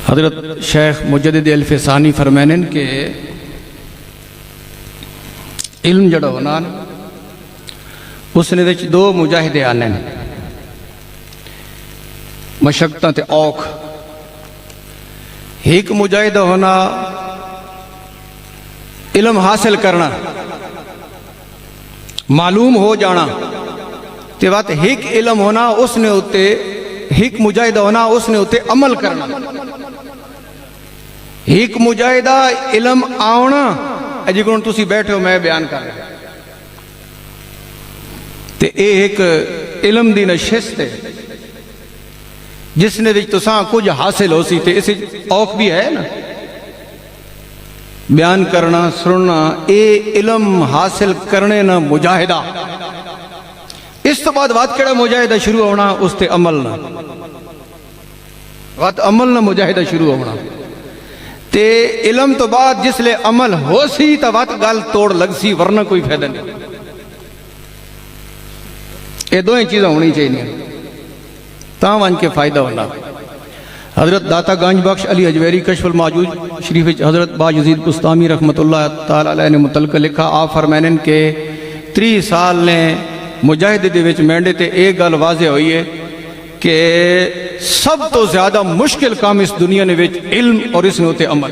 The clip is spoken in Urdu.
حضرت شیخ مجدد الفسانی فرمینن کہ علم جڑا ہونا اس نے وچ دو مجاہدے آنے مشقتاں تے اوکھ. ایک مجاہدہ ہونا علم حاصل کرنا معلوم ہو جانا تے بات ایک علم ہونا اس نے ہوتے ایک مجاہدہ ہونا اس نے ہوتے عمل کرنا. ایک مجاہدہ علم آونا اجی کون تسی بیٹھے ہو میں بیان کر رہا تے ایک علم دی نشست ہے جس نے وچ تساں کچھ حاصل ہو سی تے اسے اوکھ بھی ہے نا بیان کرنا سننا اے علم حاصل کرنے نا مجاہدہ. اس تو بعد وات کڑا مجاہدہ شروع ہونا اس تے عمل نہ وات عمل نہ مجاہدہ شروع ہونا تے علم تو بعد جس لے عمل ہو سی تا وات گال توڑ لگ سی ورنہ کوئی فائدہ نہیں. یہ دو ہی چیزیں ہونی چاہیے تاں وان کے فائدہ ہونا. حضرت داتا گانج بخش علی اجویری کشف الماجوج شریف حضرت با یزید بستامی رحمت اللہ تعالیٰ علیہ نے متعلق لکھا آپ فرمینن کہ 30 سال نے مجاہدے دے وچ مینڈے تے ایک گل واضح ہوئی ہے کہ سب تو زیادہ مشکل کام اس دنیا نے وچ علم اور اس نے ہوتے عمل.